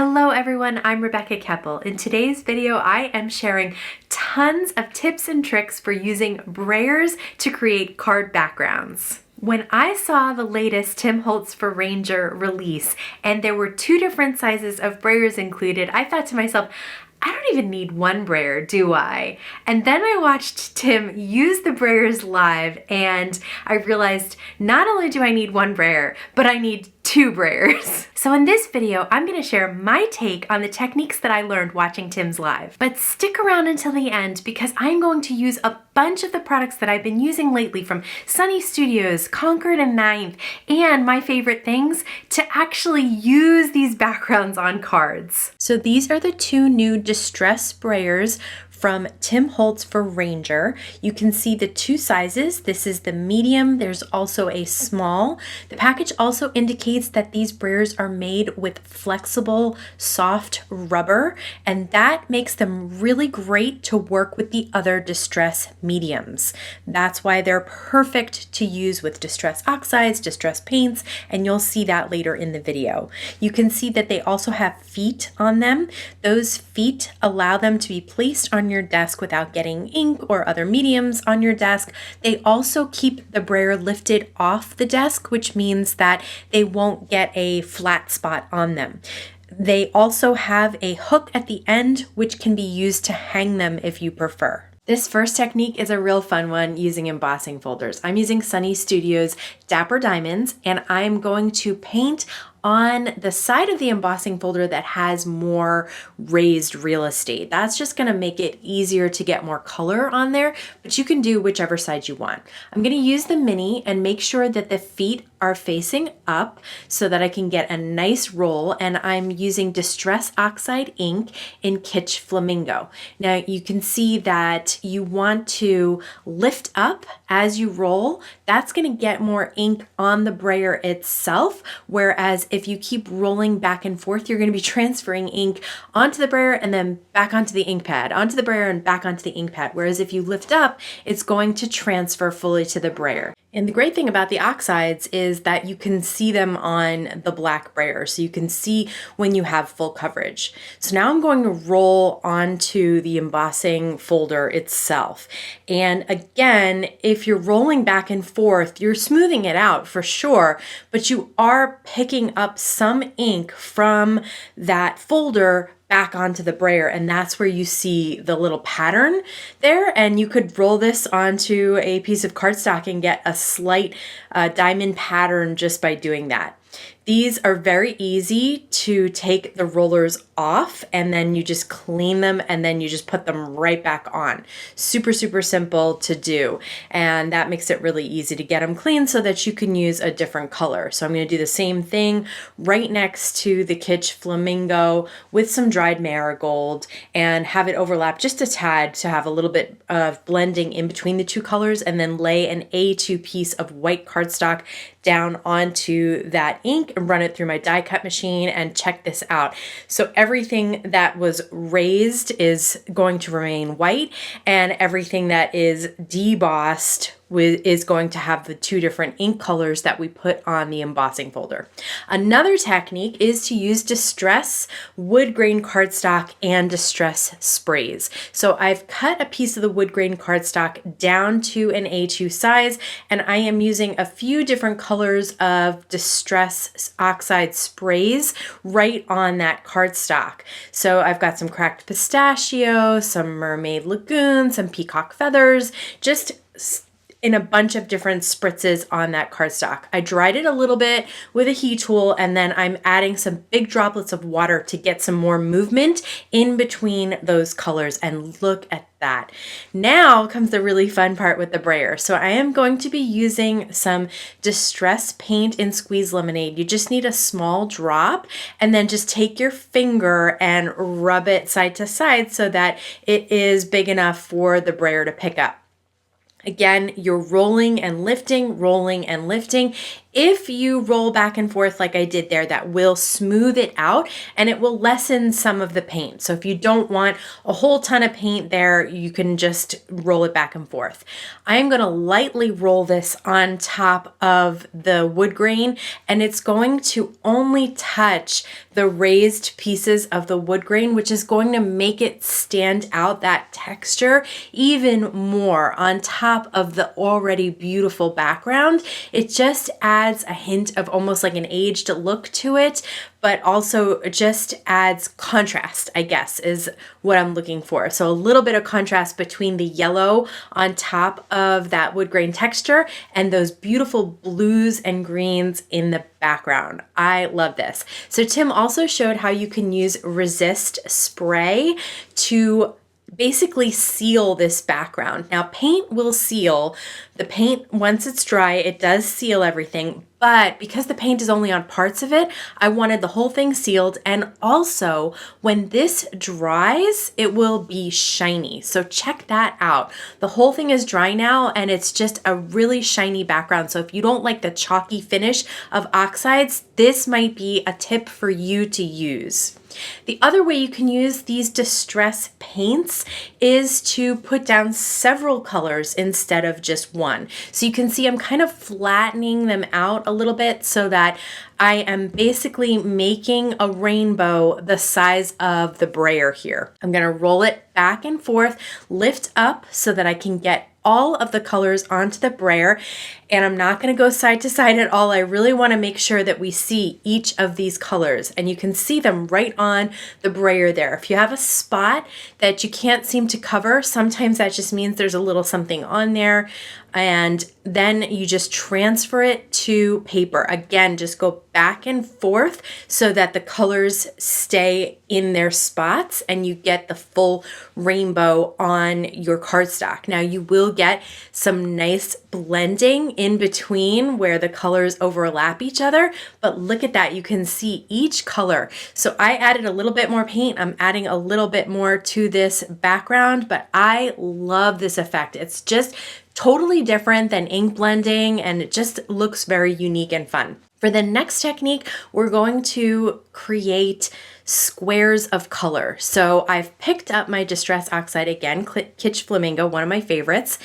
Hello everyone, I'm Rebecca Keppel. In today's video, I am sharing tons of tips and tricks for using Brayers to create card backgrounds. When I saw the latest Tim Holtz Brayer release and there were two different sizes of Brayers included, I thought to myself, I don't even need one brayer, do I? And then I watched Tim use the Brayers live and I realized not only do I need one brayer, but I need two Brayers. So in this video, I'm gonna share my take on the techniques that I learned watching Tim's live. But stick around until the end because I'm going to use a bunch of the products that I've been using lately from Sunny Studios, Concord and Ninth, and my favorite things to actually use these backgrounds on cards. So these are the two new Distress Brayers from Tim Holtz Brayer. You can see the two sizes. This is the medium. There's also a small. The package also indicates that these Brayers are made with flexible, soft rubber, and that makes them really great to work with the other Distress mediums. That's why they're perfect to use with Distress Oxides, Distress Paints, and you'll see that later in the video. You can see that they also have feet on them. Those feet allow them to be placed on your desk without getting ink or other mediums on your desk. They also keep the brayer lifted off the desk, which means that they won't get a flat spot on them. They also have a hook at the end, which can be used to hang them if you prefer. This first technique is a real fun one using embossing folders. I'm using Sunny Studios Dapper Diamonds, and I'm going to paint on the side of the embossing folder that has more raised real estate. That's just gonna make it easier to get more color on there, but you can do whichever side you want. I'm gonna use the mini and make sure that the feet are facing up so that I can get a nice roll, and I'm using Distress Oxide ink in Kitsch Flamingo. Now you can see that you want to lift up as you roll. That's gonna get more ink on the brayer itself, whereas if you keep rolling back and forth, you're going to be transferring ink onto the brayer and then back onto the ink pad, onto the brayer and back onto the ink pad. Whereas if you lift up, it's going to transfer fully to the brayer. And the great thing about the oxides is that you can see them on the black brayer. So you can see when you have full coverage. So now I'm going to roll onto the embossing folder itself. And again, if you're rolling back and forth, you're smoothing it out for sure, but you are picking up some ink from that folder back onto the brayer, and that's where you see the little pattern there. And you could roll this onto a piece of cardstock and get a slight diamond pattern just by doing that. These are very easy to take the rollers off, and then you just clean them and then you just put them right back on. Super, super simple to do. And that makes it really easy to get them clean so that you can use a different color. So I'm going to do the same thing right next to the Kitsch Flamingo with some dried Marigold and have it overlap just a tad to have a little bit of blending in between the two colors, and then lay an A2 piece of white cardstock down onto that ink and run it through my die cut machine. And check this out. So everything that was raised is going to remain white, and everything that is debossed is going to have the two different ink colors that we put on the embossing folder. Another technique is to use distress wood grain cardstock and distress sprays. So I've cut a piece of the wood grain cardstock down to an A2 size, and I am using a few different colors of Distress Oxide sprays right on that cardstock. So I've got some cracked pistachio, some mermaid lagoon, some peacock feathers, just in a bunch of different spritzes on that cardstock. I dried it a little bit with a heat tool, and then I'm adding some big droplets of water to get some more movement in between those colors. And look at that. Now comes the really fun part with the brayer. So I am going to be using some Distress Paint in Squeeze Lemonade. You just need a small drop, and then just take your finger and rub it side to side so that it is big enough for the brayer to pick up. Again, you're rolling and lifting If you roll back and forth like I did there, that will smooth it out and it will lessen some of the paint. So if you don't want a whole ton of paint there, you can just roll it back and forth. I'm going to lightly roll this on top of the wood grain, and it's going to only touch the raised pieces of the wood grain, which is going to make it stand out, that texture, even more on top of the already beautiful background. It just adds a hint of almost like an aged look to it, but also just adds contrast, I guess, is what I'm looking for. So a little bit of contrast between the yellow on top of that wood grain texture and those beautiful blues and greens in the background. I love this. So Tim also showed how you can use resist spray to basically seal this background. Now, paint will seal. The paint, once it's dry, it does seal everything, but because the paint is only on parts of it, I wanted the whole thing sealed. And also, when this dries, it will be shiny. So check that out. The whole thing is dry now, and it's just a really shiny background. So if you don't like the chalky finish of oxides, this might be a tip for you to use. The other way you can use these distress paints is to put down several colors instead of just one. So you can see I'm kind of flattening them out a little bit so that I am basically making a rainbow the size of the brayer here. I'm going to roll it back and forth, lift up so that I can get all of the colors onto the brayer, and I'm not going to go side to side at all. I really want to make sure that we see each of these colors, and you can see them right on the brayer there. If you have a spot that you can't seem to cover, sometimes that just means there's a little something on there, and then you just transfer it to paper. Again, just go back and forth so that the colors stay in their spots and you get the full rainbow on your cardstock. Now you will get some nice blending in between where the colors overlap each other, but look at that, you can see each color. So I added a little bit more paint, I'm adding a little bit more to this background, but I love this effect. It's just totally different than ink blending, and it just looks very unique and fun. For the next technique, we're going to create squares of color. So I've picked up my Distress Oxide again, Kitsch Flamingo, one of my favorites.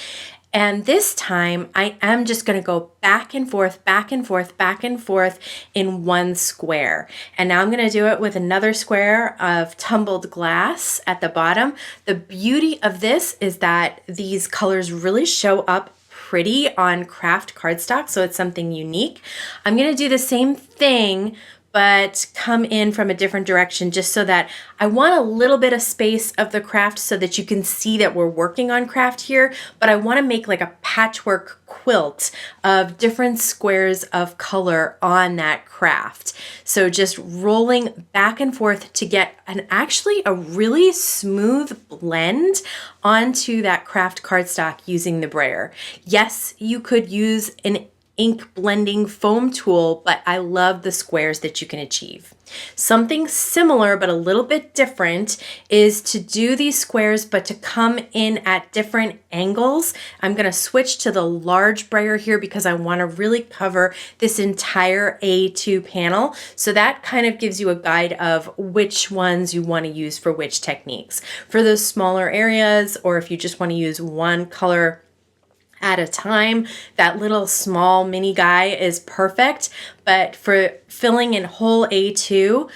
And this time I am just going to go back and forth, back and forth, back and forth in one square. And now I'm going to do it with another square of tumbled glass at the bottom. The beauty of this is that these colors really show up pretty on Kraft cardstock, so it's something unique. I'm going to do the same thing but come in from a different direction just so that I want a little bit of space of the craft so that you can see that we're working on craft here, but I want to make like a patchwork quilt of different squares of color on that craft. So just rolling back and forth to get actually a really smooth blend onto that craft cardstock using the brayer. Yes, you could use an ink blending foam tool, but I love the squares that you can achieve. Something similar but a little bit different is to do these squares but to come in at different angles. I'm going to switch to the large brayer here because I want to really cover this entire A2 panel. So that kind of gives you a guide of which ones you want to use for which techniques. For those smaller areas, or if you just want to use one color at a time, that little small mini guy is perfect. But for filling in whole A2,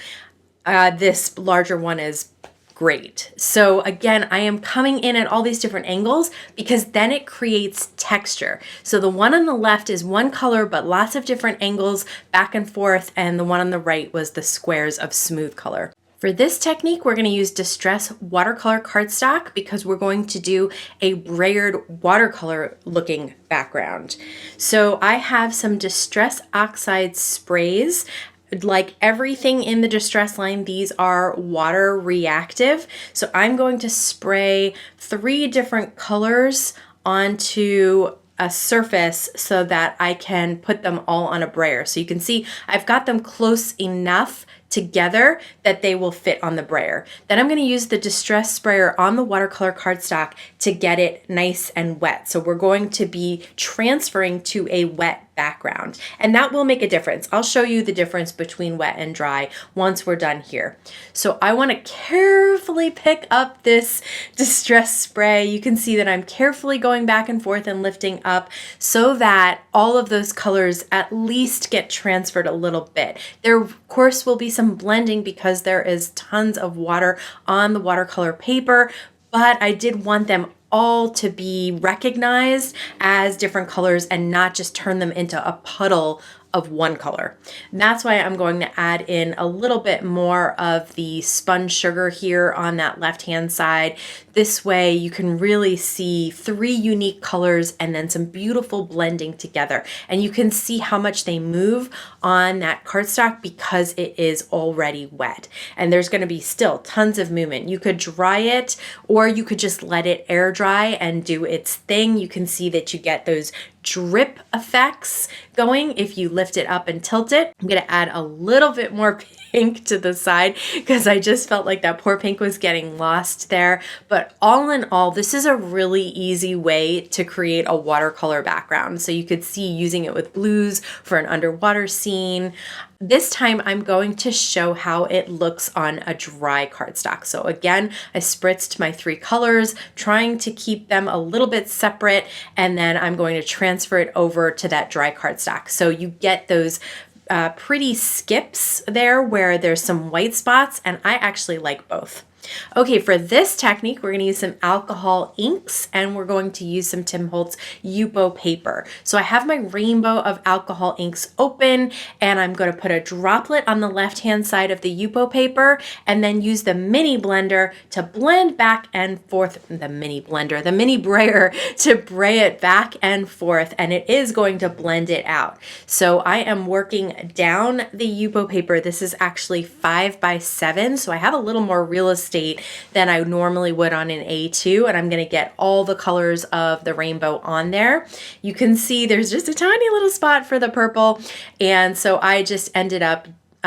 this larger one is great. So again, I am coming in at all these different angles because then it creates texture. So the one on the left is one color, but lots of different angles back and forth. And the one on the right was the squares of smooth color. For this technique, we're going to use Distress watercolor cardstock because we're going to do a brayered watercolor looking background. So I have some Distress Oxide sprays. Like everything in the Distress line, these are water reactive. So I'm going to spray 3 different colors onto a surface so that I can put them all on a brayer. So you can see I've got them close enough together that they will fit on the brayer. Then I'm going to use the Distress Sprayer on the watercolor cardstock to get it nice and wet. So we're going to be transferring to a wet background, and that will make a difference. I'll show you the difference between wet and dry once we're done here. So I want to carefully pick up this distress spray. You can see that I'm carefully going back and forth and lifting up so that all of those colors at least get transferred a little bit. There of course will be some blending because there is tons of water on the watercolor paper, but I did want them all to be recognized as different colors and not just turn them into a puddle of one color. And that's why I'm going to add in a little bit more of the spun sugar here on that left-hand side. This way you can really see 3 unique colors and then some beautiful blending together. And you can see how much they move on that cardstock because it is already wet. And there's going to be still tons of movement. You could dry it or you could just let it air dry and do its thing. You can see that you get those drip effects going if you lift it up and tilt it. I'm going to add a little bit more pink to the side because I just felt like that poor pink was getting lost there. But all in all, this is a really easy way to create a watercolor background. So you could see using it with blues for an underwater scene. This time I'm going to show how it looks on a dry cardstock. So again, I spritzed my 3 colors, trying to keep them a little bit separate, and then I'm going to transfer it over to that dry cardstock. So you get those pretty skips there where there's some white spots, and I actually like both. Okay, for this technique, we're going to use some alcohol inks and we're going to use some Tim Holtz Yupo paper. So I have my rainbow of alcohol inks open and I'm going to put a droplet on the left-hand side of the Yupo paper and then use the mini blender to blend back and forth, the mini brayer to bray it back and forth, and it is going to blend it out. So I am working down the Yupo paper. This is actually 5x7, so I have a little more real estate than I normally would on an A2, and I'm going to get all the colors of the rainbow on there. You can see there's just a tiny little spot for the purple, and so I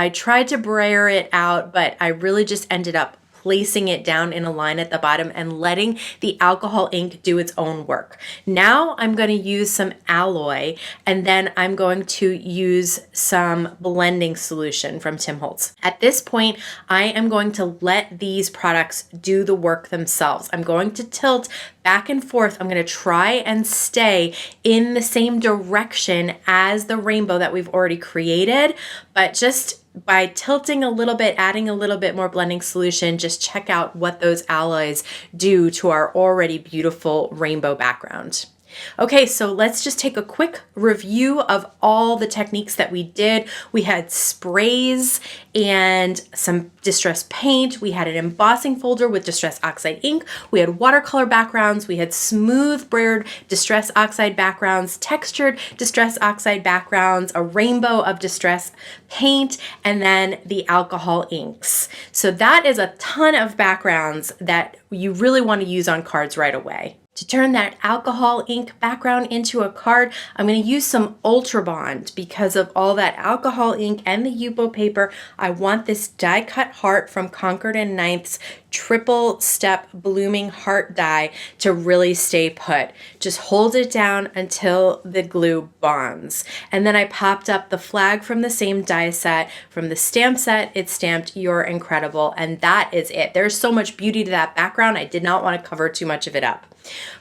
tried to brayer it out, but I really just ended up placing it down in a line at the bottom and letting the alcohol ink do its own work. Now I'm going to use some alloy and then I'm going to use some blending solution from Tim Holtz. At this point, I am going to let these products do the work themselves. I'm going to tilt back and forth. I'm going to try and stay in the same direction as the rainbow that we've already created, but just by tilting a little bit, adding a little bit more blending solution, just check out what those alloys do to our already beautiful rainbow background. Okay, so let's just take a quick review of all the techniques that we did. We had sprays and some distress paint. We had an embossing folder with Distress Oxide ink. We had watercolor backgrounds. We had smooth brayered Distress Oxide backgrounds, textured Distress Oxide backgrounds, a rainbow of distress paint, and then the alcohol inks. So that is a ton of backgrounds that you really want to use on cards right away. To turn that alcohol ink background into a card, I'm going to use some Ultra Bond because of all that alcohol ink and the Yupo paper. I want this die cut heart from Concord and Ninth's triple step blooming heart die to really stay put. Just hold it down until the glue bonds. And then I popped up the flag from the same die set. From the stamp set, it's stamped "You're Incredible," and that is it. There's so much beauty to that background. I did not want to cover too much of it up.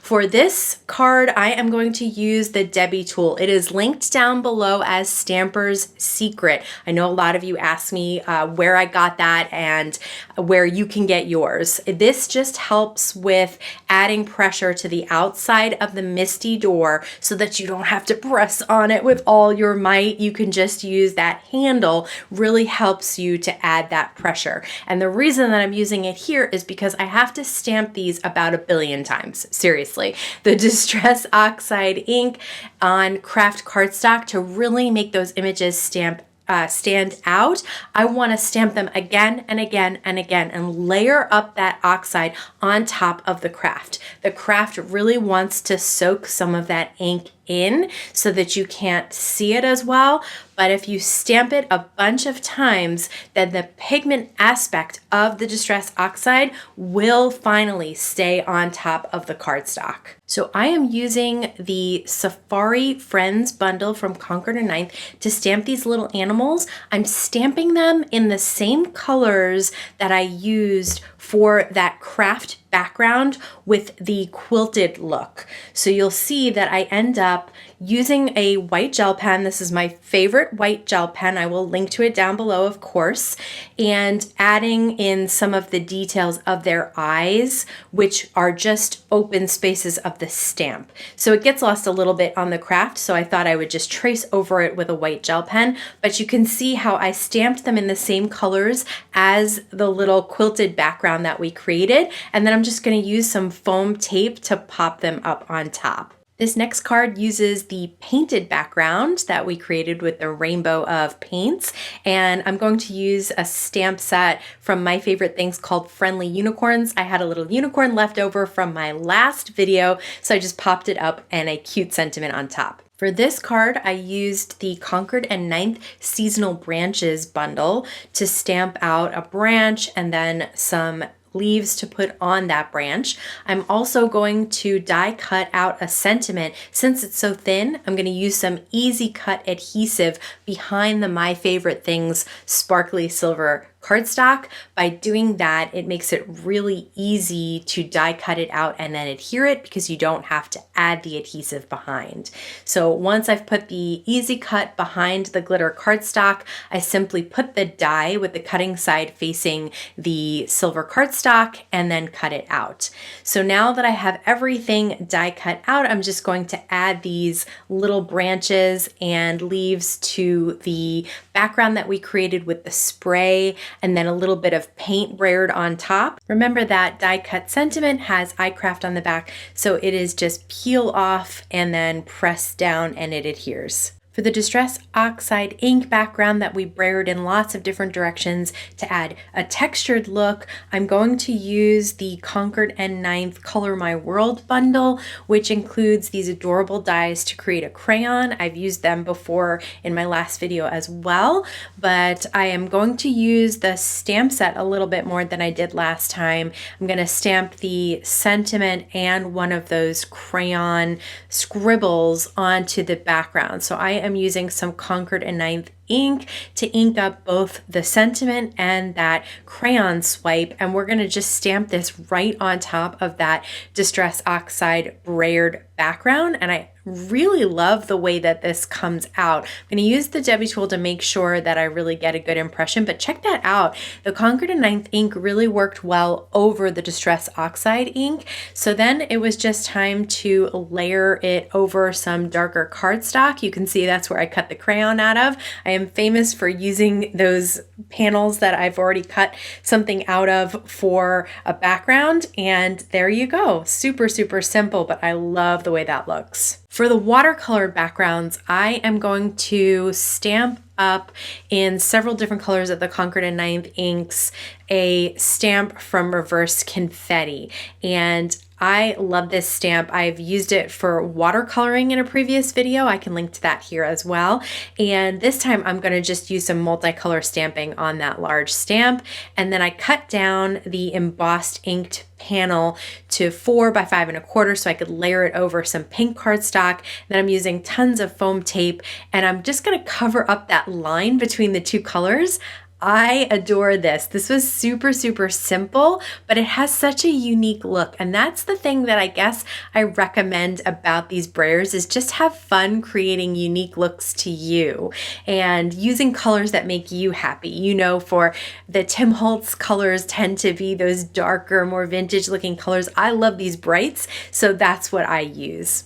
For this card, I am going to use the Debbie tool. It is linked down below as Stamper's Secret. I know a lot of you asked me where I got that and where you can get yours. This just helps with adding pressure to the outside of the MISTI door so that you don't have to press on it with all your might. You can just use that handle. Really helps you to add that pressure. And the reason that I'm using it here is because I have to stamp these about 1 billion times. Seriously, the Distress Oxide ink on Kraft cardstock, to really make those images stand out, I want to stamp them again and again and again and layer up that oxide on top of the Kraft. The Kraft really wants to soak some of that ink in so that you can't see it as well. But if you stamp it a bunch of times, then the pigment aspect of the Distress Oxide will finally stay on top of the cardstock. So I am using the Safari Friends bundle from Concord & Ninth to stamp these little animals. I'm stamping them in the same colors that I used for that Kraft background with the quilted look. So you'll see that I end up using a white gel pen. This is my favorite white gel pen. I will link to it down below, of course, and adding in some of the details of their eyes, which are just open spaces of the stamp. So it gets lost a little bit on the Kraft, so I thought I would just trace over it with a white gel pen, but you can see how I stamped them in the same colors as the little quilted background that we created, and then I'm just going to use some foam tape to pop them up on top. This next card uses the painted background that we created with the rainbow of paints, and I'm going to use a stamp set from My Favorite Things called Friendly Unicorns. I had a little unicorn left over from my last video, so I just popped it up and a cute sentiment on top. For this card, I used the Concord & Ninth Seasonal Branches bundle to stamp out a branch and then some leaves to put on that branch. I'm also going to die cut out a sentiment. Since it's so thin, I'm going to use some easy cut adhesive behind the My Favorite Things sparkly silver cardstock. By doing that, it makes it really easy to die cut it out and then adhere it because you don't have to add the adhesive behind. So once I've put the easy cut behind the glitter cardstock, I simply put the die with the cutting side facing the silver cardstock and then cut it out. So now that I have everything die cut out, I'm just going to add these little branches and leaves to the background that we created with the spray, and then a little bit of paint brayered on top. Remember that die cut sentiment has iCraft on the back, so it is just peel off and then press down and it adheres. For the Distress Oxide ink background that we brayered in lots of different directions to add a textured look, I'm going to use the Concord & Ninth Color My World bundle, which includes these adorable dies to create a crayon. I've used them before in my last video as well, but I am going to use the stamp set a little bit more than I did last time. I'm going to stamp the sentiment and one of those crayon scribbles onto the background. So I am using some Concord & Ninth ink to ink up both the sentiment and that crayon swipe, and we're going to just stamp this right on top of that Distress Oxide brayered background, and I really love the way that this comes out. I'm going to use the Debbie tool to make sure that I really get a good impression, but check that out. The Concord & Ninth ink really worked well over the Distress Oxide ink, so then it was just time to layer it over some darker cardstock. You can see that's where I cut the crayon out of. I am famous for using those panels that I've already cut something out of for a background, and there you go. Super, super simple, but I love the way that looks. For the watercolor backgrounds, I am going to stamp up in several different colors of the Concord & Ninth inks a stamp from Reverse Confetti, and I love this stamp. I've used it for watercoloring in a previous video. I can link to that here as well. And this time I'm going to just use some multicolor stamping on that large stamp. And then I cut down the embossed inked panel to 4 by 5 1/4 so I could layer it over some pink cardstock. Then I'm using tons of foam tape, and I'm just going to cover up that line between the two colors. I adore this. This was super, super simple, but it has such a unique look. And that's the thing that I guess I recommend about these brayers is just have fun creating unique looks to you and using colors that make you happy. You know, for the Tim Holtz colors tend to be those darker, more vintage looking colors. I love these brights, so that's what I use.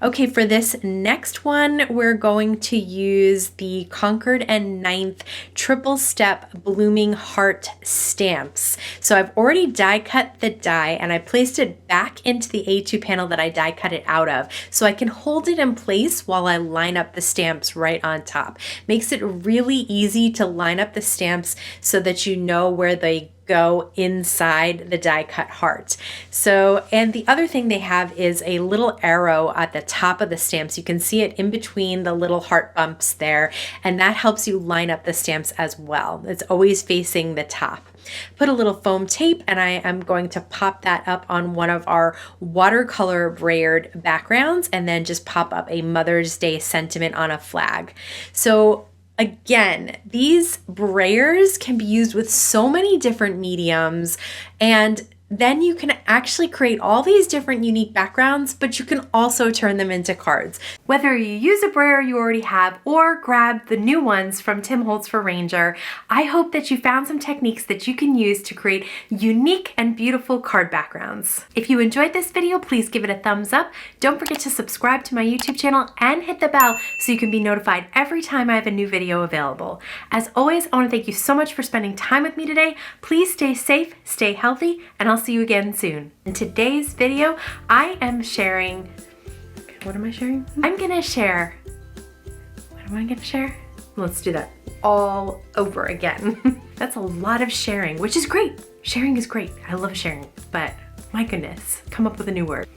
Okay, for this next one, we're going to use the Concord & Ninth Triple Step Blooming Heart stamps. So I've already die cut the die and I placed it back into the A2 panel that I die cut it out of, so I can hold it in place while I line up the stamps right on top. Makes it really easy to line up the stamps so that you know where they go inside the die cut heart. So, and the other thing they have is a little arrow at the top of the stamps. You can see it in between the little heart bumps there, and that helps you line up the stamps as well. It's always facing the top. Put a little foam tape, and I am going to pop that up on one of our watercolor brayered backgrounds, and then just pop up a Mother's Day sentiment on a flag. So again, these brayers can be used with so many different mediums, and then you can actually create all these different unique backgrounds, but you can also turn them into cards. Whether you use a brayer you already have or grab the new ones from Tim Holtz for Ranger, I hope that you found some techniques that you can use to create unique and beautiful card backgrounds. If you enjoyed this video, please give it a thumbs up. Don't forget to subscribe to my YouTube channel and hit the bell so you can be notified every time I have a new video available. As always, I want to thank you so much for spending time with me today. Please stay safe, stay healthy, and I'll see you again soon. In today's video, I am sharing, what am I sharing? I'm gonna share, what am I gonna share? Let's do that all over again. That's a lot of sharing, which is great. Sharing is great. I love sharing, but my goodness, come up with a new word.